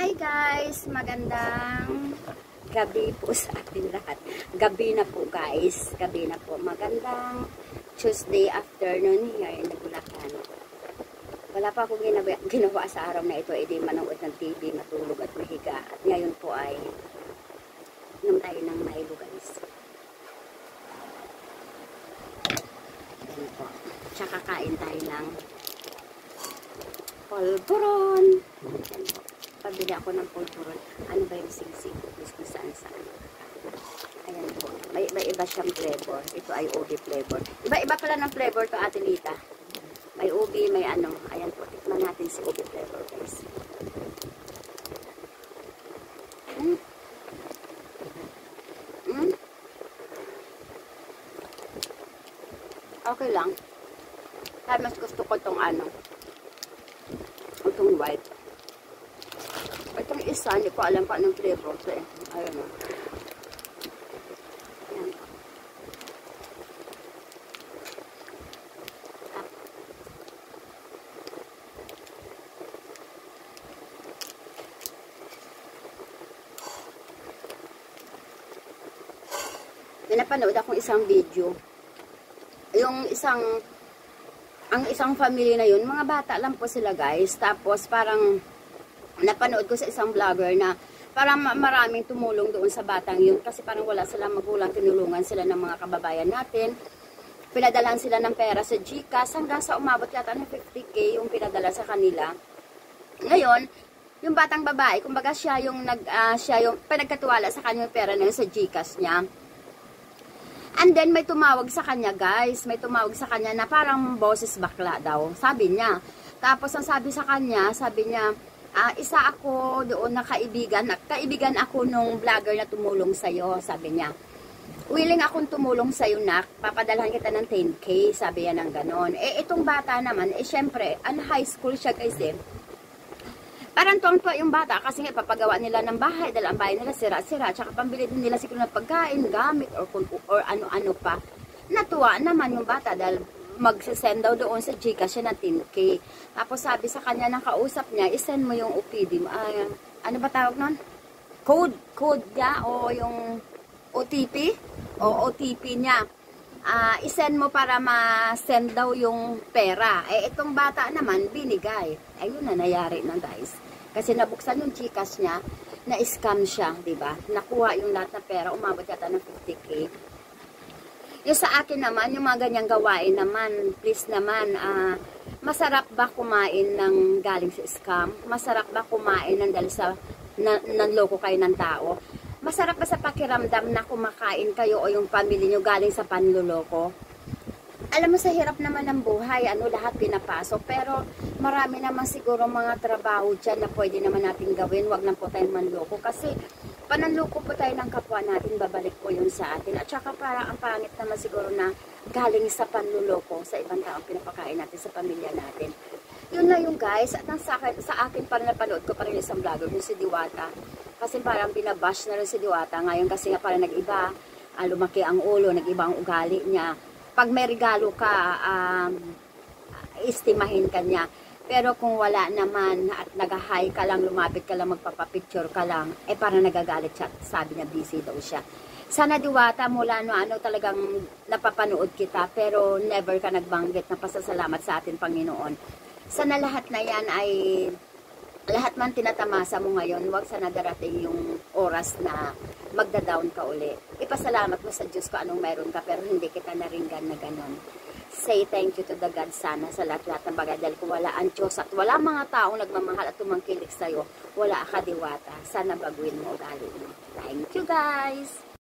Hi guys! Magandang gabi po sa ating lahat. Gabi na po guys. Gabi na po. Magandang Tuesday afternoon here in Bulacan. Wala pa akong ginawa sa araw na ito. Di manood ng TV, matulog at mahiga. At ngayon po ay inom tayo ng Milo guys. Ayan po. Tsaka kain tayo ng polvoron. Ayan po. Pabili ako ng polvoron. Ano ba yung singsing? Kung saan. Ayan po. May iba siyang flavor. Ito ay ubi flavor. Iba-iba pala ng flavor to Ate Lita. May ubi, may ano. Ayan po. Tikman natin si ubi flavor guys. Okay lang. Dahil mas gusto ko itong ano. Itong white. Itong isa, hindi ko alam pa ng flavor. So, ayun o. Ayan. Napanood akong isang video. Ang isang family na yun, mga bata lang po sila guys. Tapos parang napanood ko sa isang vlogger na parang maraming tumulong doon sa batang yun kasi parang wala silang magulang, tinulungan sila ng mga kababayan natin. Pinadalan sila ng pera sa GCash hanggang sa umabot yata ng 50K yung pinadala sa kanila. Ngayon, yung batang babae, kumbaga siya yung pinagkatiwala sa kanya yung pera na yun sa GCash niya. And then, may tumawag sa kanya, guys. May tumawag sa kanya na parang boses bakla daw. Sabi niya. Tapos, ang sabi sa kanya, isa ako doon na kaibigan. Kaibigan ako nung vlogger na tumulong sa'yo, sabi niya. Willing akong tumulong sa'yo, nak. Papadalhan kita ng 10K, sabi niya ng ganon. Itong bata naman, syempre, high school siya, guys, Parang tuwang-tuwa yung bata kasi nga papagawa nila ng bahay dahil ang bahay nila sira-sira tsaka pambili din nila siguro ng pagkain, gamit or ano-ano pa. Natuwa naman yung bata dahil magsisend daw doon sa GCash siya ng 10K. Tapos sabi sa kanya ng kausap niya, isend mo yung OPD mo. Ano ba tawag nun? Code niya o yung OTP? O OTP niya. Isend mo para ma-send daw yung pera. Itong bata naman, binigay. Ayun na, nangyari na guys. Kasi nabuksan yung GCash niya, na-scam siya, diba? Nakuha yung lahat ng pera, umabot yata ng 50K. Yung sa akin naman, yung mga ganyang gawain naman, please naman, masarap ba kumain ng galing sa scam? Masarap ba kumain ng dahil sa nanloko kayo ng tao? Masarap ba sa pakiramdam na kumakain kayo o yung pamilya nyo galing sa panluloko? Alam mo, sa hirap naman ng buhay, lahat pinapasok. Pero marami naman siguro mga trabaho dyan na pwede naman natin gawin. Huwag lang po tayong manloko. Kasi pananloko po tayo ng kapwa natin, babalik po yun sa atin. At saka parang ang pangit naman siguro na galing sa panluloko sa ibang taong pinapakain natin sa pamilya natin. Yun na yung guys. At sa akin parang napanood ko pa rin isang vlogger, yung si Diwata. Kasi parang binabash na rin si Diwata. Ngayon kasi nga parang nag-iba, lumaki ang ulo, nag-iba ang ugali niya. Pag may regalo ka, istimahin ka niya. Pero kung wala naman at nag-hi ka lang, lumapit ka lang, magpapapicture ka lang, parang nagagalit siya. Sabi niya, busy daw siya. Sana Diwata, mula talagang napapanood kita, pero never ka nagbanggit na pasasalamat sa atin, Panginoon. Sana lahat na yan ay lahat man tinatamasa mo ngayon, huwag sana darating yung oras na magda-down ka uli. Ipasalamat mo sa Diyos ko anong mayroon ka, pero hindi kita naringgan na ganon. Say thank you to the God sana sa lahat-lahat ng bagay. Dahil kung wala ang Diyos at wala mga taong nagmamahal at tumangkilik sa'yo, wala ka Diwata. Sana baguhin mo ugali mo. Thank you guys!